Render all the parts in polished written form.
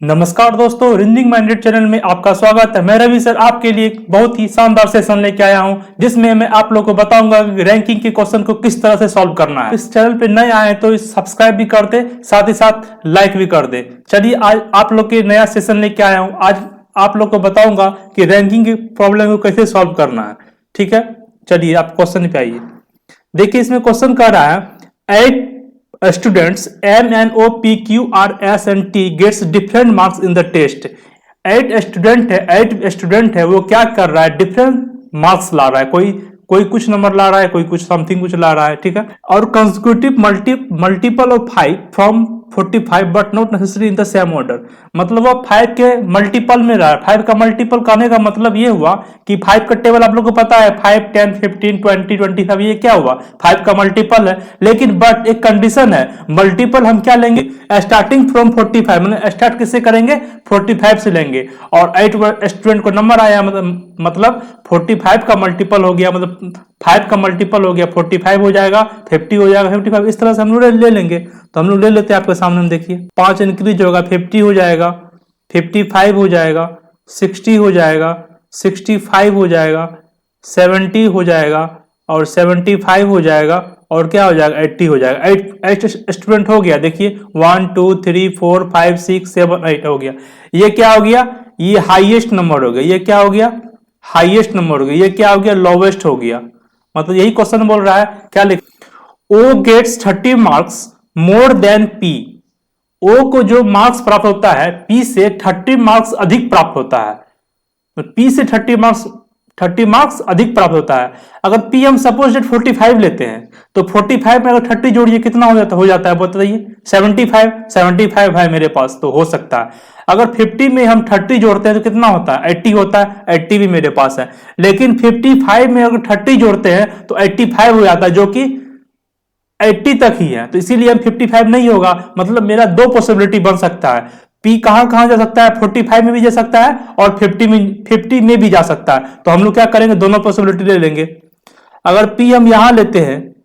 नमस्कार दोस्तों, reasoning minded channel में आपका स्वागत है। मैं रवि सर आपके लिए एक बहुत ही शानदार सेशन लेके आया हूं, जिसमें मैं आप लोगों को बताऊंगा कि रैंकिंग के क्वेश्चन को किस तरह से सॉल्व करना है। इस चैनल पे नए आए तो सब्सक्राइब भी कर दे, साथ ही साथ लाइक भी कर दे। चलिए आज आप लोग के नया सेशन लेके आया हूँ। आज आप लोग को बताऊंगा कि रैंकिंग की प्रॉब्लम को कैसे सॉल्व करना है। ठीक है, चलिए आप क्वेश्चन पे आइए। देखिए इसमें क्वेश्चन कर रहा है 8 students N N O P Q R S and T gets different marks in the test। 8 student है वो क्या कर रहा है, डिफरेंट मार्क्स ला रहा है। कोई कोई कुछ नंबर ला रहा है, कोई कुछ समथिंग कुछ ला रहा है। ठीक है, और consecutive multiple of 5 from 45 but not necessary in the same order. मतलब वो 5 के मल्टीपल में रहा है। 5 का मल्टीपल कहने का मतलब ये हुआ कि 5 का टेबल आप लोग को पता है, 5 10 15 20 25, ये क्या हुआ 5 का मल्टीपल है। लेकिन बट एक कंडीशन है, मल्टीपल हम क्या लेंगे, स्टार्टिंग फ्रॉम 45। मतलब स्टार्ट किससे करेंगे, 45 से लेंगे। और 8 स्टूडेंट को नंबर आया, मतलब 45 का मल्टीपल हो गया, मतलब 5 का मल्टीपल हो गया 45 हो जाएगा, 50 हो जाएगा 55। इस तरह से हम लोग ले लेंगे। तो हम लोग ले लेते हैं, आपके सामने हम देखिए 5 इंक्रीज होगा, 50 हो जाएगा, 55 हो जाएगा, 60 हो जाएगा, 65 हो जाएगा, 70 हो जाएगा, और 75 हो जाएगा, और क्या हो जाएगा 80 हो जाएगा। 8 स्टूडेंट हो गया। देखिए 1 2 3 4 5 6 7 8 हो गया। ये क्या हो गया, ये हाईएस्ट नंबर हो गया। ये क्या हो गया, हाईएस्ट नंबर हो गया। ये क्या हो गया, लोवेस्ट हो गया। मतलब यही क्वेश्चन बोल रहा है, क्या लिख, O gets 30 marks more than P। O को जो मार्क्स प्राप्त होता है P से 30 मार्क्स अधिक प्राप्त होता है। P से 30 मार्क्स अधिक प्राप्त होता है। अगर P हम सपोज 45 लेते हैं तो 45 में अगर 30 जोड़िए कितना हो जाता है बताइए, 75 है मेरे पास, तो हो सकता है। अगर 50 में हम 30 जोड़ते हैं तो कितना होता है, 80 होता है। 80 भी मेरे पास है। लेकिन 55 में अगर 30 जोड़ते हैं तो 85 हो जाता है, जो कि 80 तक ही है। तो इसीलिए हम 55 नहीं होगा। मतलब मेरा दो पॉसिबिलिटी बन सकता है। P कहां जा सकता है, 45 में भी जा सकता है और 50 में भी जा सकता है। तो हम लोग क्या करेंगे, दोनों पॉसिबिलिटी ले लेंगे। अगर P हम यहां लेते हैं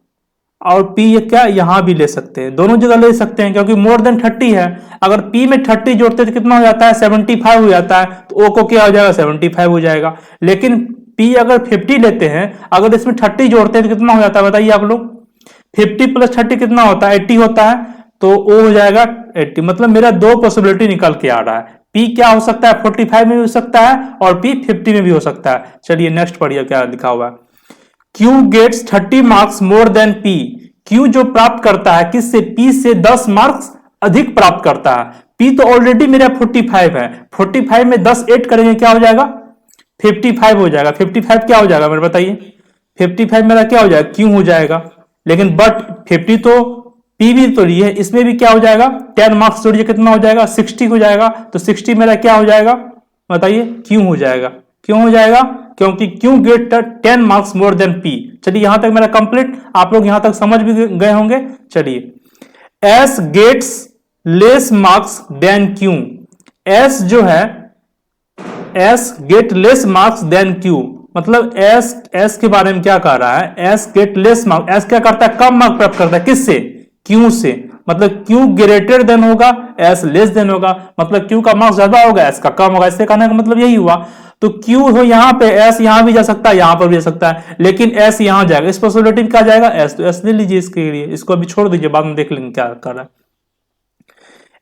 और P ये क्या यहां भी ले सकते हैं, दोनों जगह ले सकते हैं, क्योंकि मोर देन 30 है। अगर P में 30 जोड़ते तो कितना हो जाता है, 75 हो जाता है। तो O को क्या हो जाएगा, 75 हो जाएगा। लेकिन P अगर 50 लेते हैं, अगर इसमें 30 जोड़ते हैं तो कितना हो जाता है बताइए आप लोग, 50 प्लस 30 कितना होता है, 80 होता है। तो O हो जाएगा 80। मतलब मेरा दो पॉसिबिलिटी निकल के आ रहा है। P क्या हो सकता है, 45 में भी हो सकता है और P 50 में भी हो सकता है। चलिए नेक्स्ट पढ़िए क्या लिखा हुआ है। Q gets 30 marks more than P। Q जो प्राप्त करता है किससे, P से 10 मार्क्स अधिक प्राप्त करता है। P तो ऑलरेडी मेरा 45 है। 45 में 10 ऐड करेंगे क्या हो जाएगा, 55 हो जाएगा। 55 क्या हो जाएगा मेरे बताइए, 55 मेरा क्या हो जाएगा, Q हो जाएगा। लेकिन बट 50 तो P भी तो लिए, इसमें भी क्या हो जाएगा, 10 मार्क्स जोड़िए कितना हो जाएगा, 60 हो जाएगा। तो 60 मेरा क्या हो जाएगा बताइए, Q हो जाएगा। क्यों हो जाएगा, क्योंकि Q get 10 marks more than P। चलिए यहां तक मेरा कंप्लीट, आप लोग यहां तक समझ भी गए होंगे। चलिए S gets less marks than Q। S जो है, S get less marks than Q। मतलब S के बारे में क्या कह रहा है, S get less marks, S क्या करता है, कम मार्क्स प्राप्त करता है किससे, Q से। मतलब Q ग्रेटर देन होगा, S लेस देन होगा। मतलब Q का मार्क्स ज्यादा होगा, S का कम होगा। इससे कहने का मतलब यही हुआ। तो Q हो यहाँ पे, S यहाँ भी जा सकता है, यहाँ पर भी जा सकता है, लेकिन S यहाँ जाएगा। इस पॉसिबिलिटी में क्या जाएगा, S। तो S ले लीजिए इसके लिए, इसको अभी छोड़ दीजिए, बाद में देख लेंगे क्या कर रहा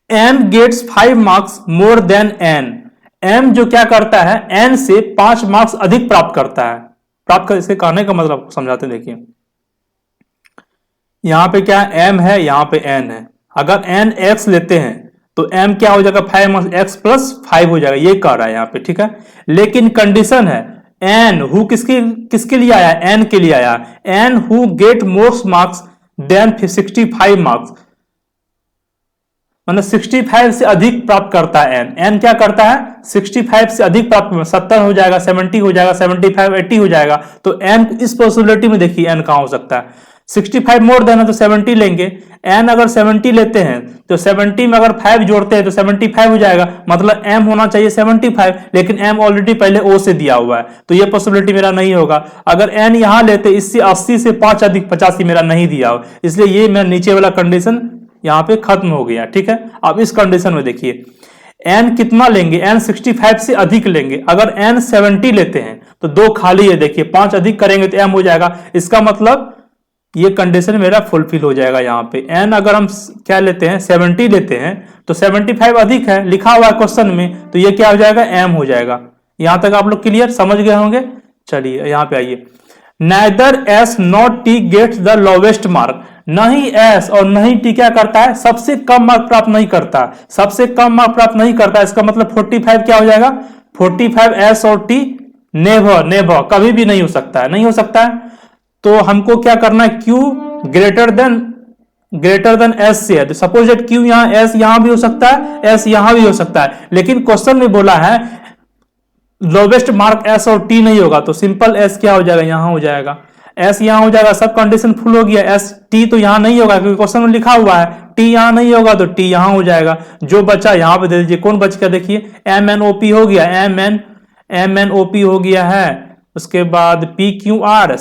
है। M gets 5 marks more than N। M जो क्या करता है, N से 5 मार्क्स अधिक प्राप्त करता है। प्राप्त कर, इसके कहने का मतलब समझाते देखिए। यहां पे क्या है, M है, यहां पे N है। अगर N X लेते हैं तो M क्या हो जाएगा, 5 मार्क्स, X प्लस 5 हो जाएगा। ये कह रहा है यहाँ पे, ठीक है। लेकिन कंडीशन है, N हु किसके लिए आया, N के लिए आया। N who get more marks than 65 marks. मतलब 65 से अधिक प्राप्त करता है N। N क्या करता है, 65 से अधिक प्राप्त, 70 हो जाएगा, 70 हो जाएगा, 75 80 हो जाएगा। तो N इस पॉसिबिलिटी में देखिए N कहां हो सकता है, 65 मोर देन है तो 70 लेंगे। N अगर 70 लेते हैं तो 70 में अगर 5 जोड़ते हैं तो 75 हो जाएगा। मतलब M होना चाहिए 75, लेकिन M ऑलरेडी पहले O से दिया हुआ है, तो ये पॉसिबिलिटी मेरा नहीं होगा। अगर N यहां लेते, इससे 80 से 5 अधिक 85 मेरा नहीं दिया हो, इसलिए ये मेरा नीचे वाला कंडीशन यहां पे खत्म हो गया। ठीक है, अब इस कंडीशन में देखिए, n कितना लेंगे, n 65 से अधिक लेंगे। अगर n 70 लेते हैं तो 2 खाली है, देखिए 5 अधिक करेंगे तो m हो जाएगा। इसका मतलब ये कंडीशन मेरा फुलफिल हो जाएगा। यहाँ पे n अगर हम क्या लेते हैं 70 लेते हैं तो 75 अधिक है लिखा हुआ है क्वेश्चन में, तो ये क्या हो जाएगा m हो जाएगा। यहां तक आप लोग क्लियर समझ गए होंगे। चलिए यहाँ पे आइए, neither s not t gets the lowest mark, नहीं s और नहीं t क्या करता है, सबसे कम मार्क प्राप्त नहीं करता, सबसे कम मार्क प्राप्त नहीं करता। इसका मतलब 45 क्या हो जाएगा, 45 s और t नेवर नेवर कभी भी नहीं हो सकता है, नहीं हो सकता है। तो हमको क्या करना है, q ग्रेटर देन s से है, तो सपोज दैट q यहाँ s यहाँ भी हो सकता है, s यहाँ भी हो सकता है, लेकिन क्वेश्चन में बोला है लोवेस्ट मार्क s और t नहीं होगा, तो सिंपल s क्या हो जाएगा, यहां हो जाएगा, s यहां हो जाएगा। सब कंडीशन फुल हो गया, s t तो यहां नहीं होगा क्योंकि क्वेश्चन में लिखा हुआ है, t यहां नहीं होगा तो t यहां हो जाएगा। जो बचा यहां पे दे दीजिए, कौन बच गया देखिए, MNOP हो गया, MNOP हो गया है। उसके बाद PQR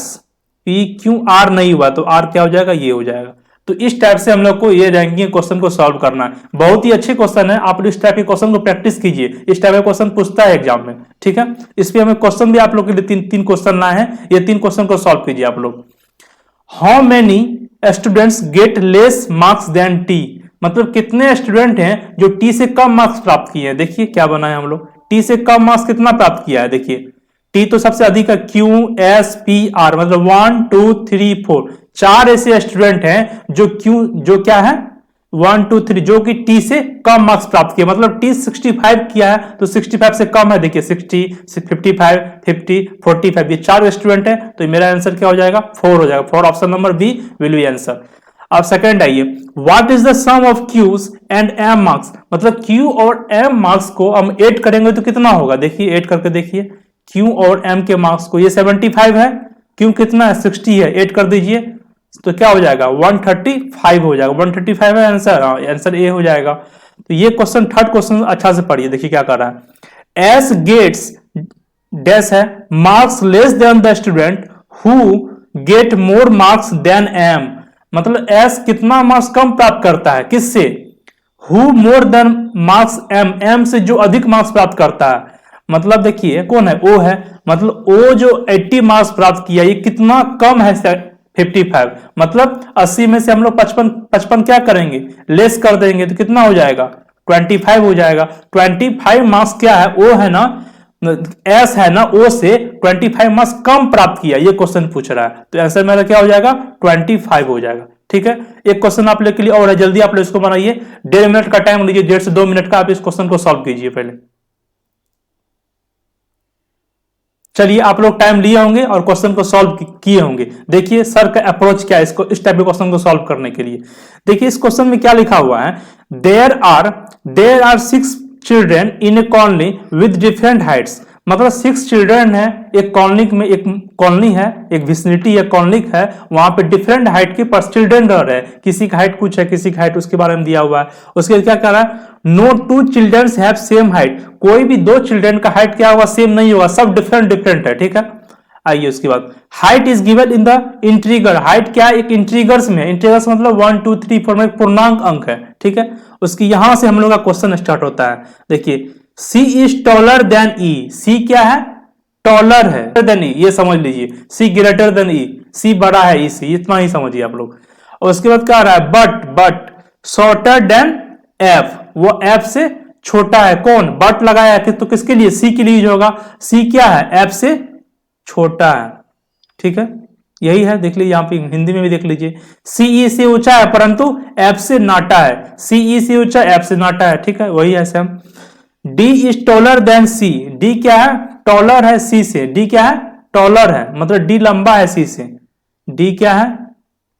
नहीं हुआ तो r क्या हो जाएगा, ये हो जाएगा। तो इस टाइप से हम लोग को ये रैंकिंग क्वेश्चन को सॉल्व करना है। बहुत ही अच्छे क्वेश्चन है, आप इस टाइप के क्वेश्चन को प्रैक्टिस कीजिए, इस टाइप का क्वेश्चन पूछता है एग्जाम में, ठीक है। इस पे हमें क्वेश्चन भी आप लोग के लिए तीन क्वेश्चन लाए हैं, ये 3 क्वेश्चन को सॉल्व कीजिए आप लोग। How many students get less marks than T, मतलब कितने स्टूडेंट हैं जो टी से कम मार्क्स प्राप्त किए हैं। देखिए क्या बना है हम लोग, टी से कम मार्क्स कितना प्राप्त किया है, देखिए टी तो सबसे अधिक है, क्यू एस पी आर, मतलब 1 2 3 4 4 ऐसे स्टूडेंट हैं जो क्या है 1 2 3 जो कि टी से कम मार्क्स प्राप्त किया, मतलब टी 65 किया है तो 65 से कम है, देखिए 60 55 50 45 ये 4 स्टूडेंट है, तो मेरा आंसर क्या हो जाएगा 4 हो जाएगा। 4 option number B will be answer. अब सेकंड आइए, what is the sum of Qs and M marks, मतलब क्यू और एम मार्क्स को हम ऐड करेंगे तो कितना होगा, देखिए ऐड करके देखिए, क्यू और एम के मार्क्स को, ये 75 है, क्यू कितना है 60 है, ऐड कर दीजिए तो क्या हो जाएगा 135 हो जाएगा, 135 है आंसर, आंसर ए हो जाएगा। तो ये क्वेश्चन थर्ड क्वेश्चन अच्छा से पढ़िए, देखिए क्या कर रहा है, एस गेट्स डैश है marks less than the student who get more marks than M, मतलब एस कितना मार्क्स कम प्राप्त करता है किससे, who more than marks M, M से जो अधिक मार्क्स प्राप्त करता है, मतलब देखिए कौन है ओ है, मतलब ओ जो 80 मार्क्स प्राप्त किया ये कितना कम है 55, मतलब 80 में से हम लोग 55 क्या करेंगे लेस कर देंगे तो कितना हो जाएगा 25 हो जाएगा। 25 मार्क्स क्या है ओ है ना, एस है ना ओ से 25 मार्क्स कम प्राप्त किया, ये क्वेश्चन पूछ रहा है, तो आंसर मेरा क्या हो जाएगा 25 हो जाएगा। ठीक है, एक क्वेश्चन आप लोग के लिए और है, जल्दी आप लोग इसको बनाइए, 1.5 मिनट का टाइम लीजिए, 1.5 से 2 मिनट का आप इस क्वेश्चन को सॉल्व कीजिए पहले। चलिए आप लोग टाइम लिए होंगे और क्वेश्चन को सॉल्व किए होंगे। देखिए सर का अप्रोच क्या है इसको, इस टाइप के क्वेश्चन को सॉल्व करने के लिए। देखिए इस क्वेश्चन में क्या लिखा हुआ है, there are 6 children in a colony with different heights, मतलब 6 चिल्ड्रेन है एक कॉलोनी में, एक कॉलोनी है, एक विसिनिटी है, कॉलोनी है, वहां पे डिफरेंट हाइट के पर चिल्ड्रेन रह रहे हैं, किसी का हाइट कुछ है, किसी का हाइट उसके बारे में दिया हुआ है। उसके बाद क्या कर रहा है, no 2 children have same height, कोई भी 2 चिल्ड्रेन का हाइट क्या होगा सेम नहीं होगा, सब डिफरेंट डिफरेंट है। ठीक है, आइए उसके बाद height is given in the integer, height क्या है एक इंटीगर्स में, इंटीगर्स मतलब 1 2 3 4 में पूर्णांक अंक है। ठीक है, उसकी यहां से हम लोग का क्वेश्चन स्टार्ट होता है। देखिए C is taller than E, C क्या है टॉलर है देन E, ये समझ लीजिए, C greater than E, C बड़ा है E से, इतना ही समझिए आप लोग। और उसके बाद क्या आ रहा है, बट शॉर्टर देन F, वो F से छोटा है, कौन बट लगाया है तो किसके लिए C के लिए होगा, C क्या है F से छोटा है। ठीक है, यही है, देख लीजिए यहाँ पे हिंदी में भी देख लीजिए, CE से ऊंचा है परंतु F से नाटा है, CE से ऊंचा F से नाटा है। ठीक है, वही है same. D is taller than C, D क्या है टॉलर है C से, D क्या है टॉलर है, मतलब D लंबा है C से, D क्या है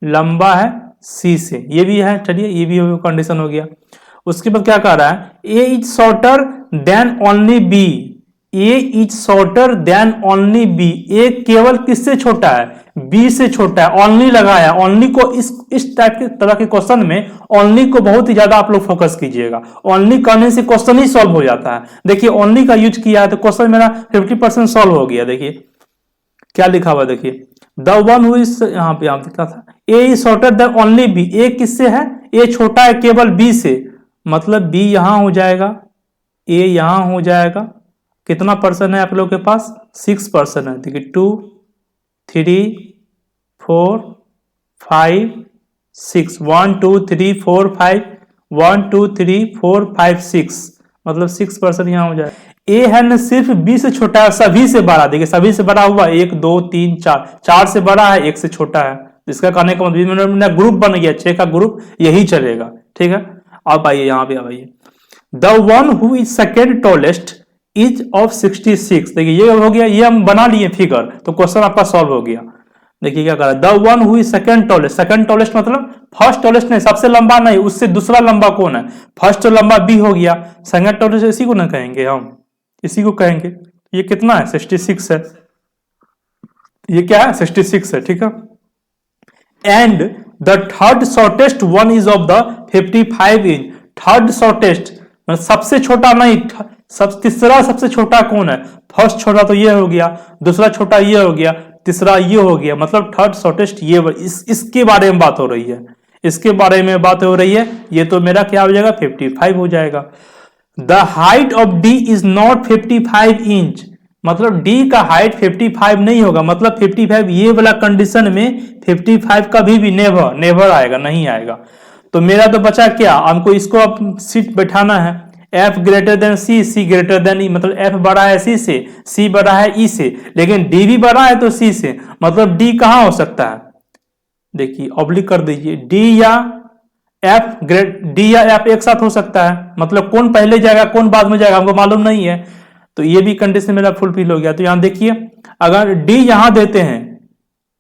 लंबा है C से, ये भी है। चलिए ये भी कंडीशन हो गया। उसके बाद क्या कह रहा है, A is shorter than only B, A is shorter than only B, A केवल किससे छोटा है B से छोटा है, ओनली लगाया, ओनली को इस टाइप के तरह के क्वेश्चन में ओनली को बहुत ही ज्यादा आप लोग फोकस कीजिएगा, ओनली करने से क्वेश्चन ही सॉल्व हो जाता है। देखिए ओनली का यूज किया है तो क्वेश्चन मेरा 50% सॉल्व हो गया। देखिए क्या लिखा हुआ, देखिए द वन हु इज, यहाँ पे लिखा था A is shorter than only B, A किससे है A छोटा है केवल B से, मतलब B यहां हो जाएगा, ए यहां हो जाएगा। कितना पर्सन है आप लोग के पास? 6 पर्सन है। देखिए 2 3 4 5 6, 1 2 3 4 5, 1 2 3 4 5 6, मतलब 6 पर्सन यहाँ हो जाए। ए है ना सिर्फ बी से छोटा है, सभी से बड़ा। देखिए सभी से बड़ा हुआ 1 2 3 4, 4 से बड़ा है, 1 से छोटा है। इसका कहने का मतलब ग्रुप बन गया, 6 का ग्रुप यही चलेगा। ठीक है, अब आइए यहाँ पे आइए। The one who is second tallest is of 66। देखिए ये हो गया, ये हम बना लिए फिगर, तो क्वेश्चन आपका सॉल्व हो गया। देखिए क्या करा, the one who is second tallest. Second tallest मतलब फर्स्ट टॉलेस्ट नहीं, सबसे लंबा नहीं, उससे दूसरा लंबा कौन है? फर्स्ट तो लंबा बी हो गया, सेकेंड टॉलेस्ट इसी को ना कहेंगे हम, इसी को कहेंगे। ये कितना है? 66 है। ये क्या है? 66 है। ठीक है, and the third shortest one is of the 55 inch. Third shortest मतलब सबसे छोटा नहीं, तीसरा सबसे छोटा कौन है? फर्स्ट छोटा तो ये हो गया, दूसरा छोटा ये हो गया, तीसरा ये हो गया, मतलब थर्ड शॉर्टेस्ट ये। इसके बारे में बात हो रही है, इसके बारे में बात हो रही है। ये तो मेरा क्या हो जाएगा? 55 हो जाएगा। The height of D is not 55 inch, मतलब डी का हाइट 55 नहीं होगा, मतलब 55 ये वाला कंडीशन में 55 कभी भी नेवर आएगा, नहीं आएगा। तो मेरा तो बचा क्या, हमको इसको अब सीट बैठाना है। F ग्रेटर देन सी, सी ग्रेटर देन ई, मतलब F बड़ा है सी से, सी बड़ा है ई से, लेकिन डी भी बड़ा है तो सी से, मतलब डी कहां हो सकता है? देखिए ऑब्लिक कर दीजिए, डी या एफ एक साथ हो सकता है, मतलब कौन पहले जाएगा कौन बाद में जाएगा हमको मालूम नहीं है। तो ये भी कंडीशन मेरा फुलफिल हो गया। तो यहां देखिए, अगर डी यहां देते हैं,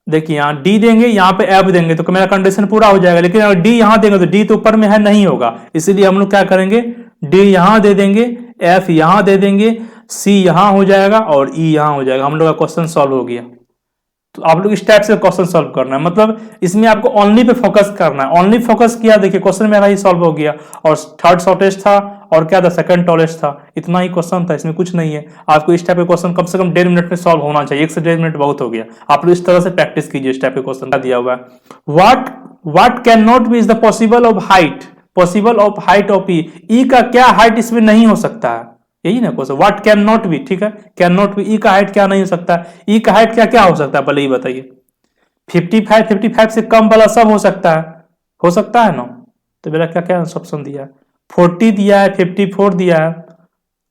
देखिए यहां डी देंगे, यहां पे एफ देंगे, तो मेरा कंडीशन पूरा हो जाएगा। लेकिन अगर डी यहां देंगे तो डी तो ऊपर में है, नहीं होगा, इसीलिए हम लोग क्या करेंगे, डी यहां दे देंगे, एफ यहां दे देंगे, सी यहां हो जाएगा और ई यहां हो जाएगा। हम लोग का क्वेश्चन सॉल्व हो गया। तो आप लोग इस टाइप से क्वेश्चन सॉल्व करना है, मतलब इसमें आपको ओनली पे फोकस करना है। ओनली फोकस किया, देखिए क्वेश्चन मेरा ही सॉल्व हो गया। और थर्ड शॉर्टेस्ट था और क्या था? सेकंड टॉलेस्ट था। इतना ही क्वेश्चन था, इसमें कुछ नहीं है। आपको इस टाइप के क्वेश्चन कम से कम 1.5 मिनट में सॉल्व होना चाहिए, 1 से 1.5 मिनट बहुत हो गया। आप लोग इस तरह से प्रैक्टिस कीजिए। इस टाइप के क्वेश्चन दिया हुआ है, what can not be is the possible of height, possible of height of E. E का क्या हाइट इसमें नहीं हो सकता है, यही ना question, what can not B. ठीक है, कैन नॉट बी, ई का हाइट क्या नहीं हो सकता? ई का हाइट क्या क्या हो सकता है, पहले ही बताइए। 55 से कम वाला सब हो सकता है ना। तो मेरा क्या क्या ऑप्शन दिया है? 40 दिया है, 54 दिया है,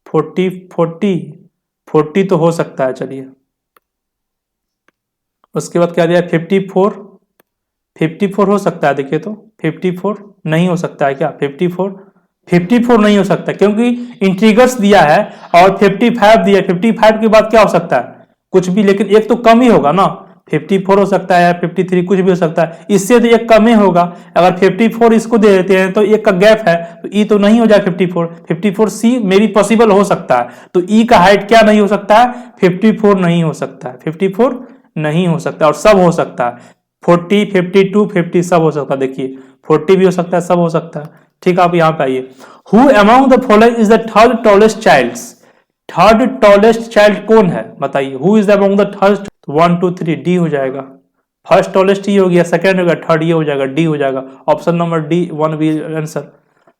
40 तो हो सकता है। चलिए, उसके बाद क्या दिया? 54 हो सकता है। देखिए तो 54 नहीं हो सकता है क्या? 54 नहीं हो सकता, क्योंकि इंटीग्रल्स दिया है और 55 दिया। 55 के बाद क्या हो सकता है? कुछ भी, लेकिन एक तो कम ही होगा ना। 54 हो सकता है, 53 कुछ भी हो सकता है, इससे तो एक कम ही होगा। अगर 54 इसको दे देते हैं तो एक का गैप है, तो ई तो नहीं हो जाए 54 सी मे भी पॉसिबल हो सकता है। तो ई का हाइट क्या नहीं हो सकता है? 54 नहीं हो सकता है, 54 नहीं हो सकता, और सब हो सकता है। 40 52 50 सब हो सकता है। देखिए 40 भी हो सकता है, सब हो सकता है। ठीक है, आप यहाँ पे आइए। Who among the following is the third tallest child. Third tallest child कौन है बताइए? Who is among the third? 1 2 3 D हो जाएगा। फर्स्ट टॉलेस्ट ही हो गया, सेकंड हो गया, थर्ड ये हो जाएगा, डी हो जाएगा। Option number D 1 be answer.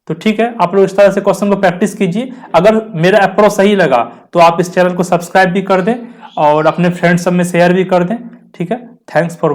तो ठीक है, आप लोग इस तरह से क्वेश्चन को प्रैक्टिस कीजिए। अगर मेरा अप्रोच सही लगा तो आप इस चैनल को सब्सक्राइब भी कर दें और अपने फ्रेंड्स सब में शेयर भी कर दें। ठीक है, थैंक्स फॉर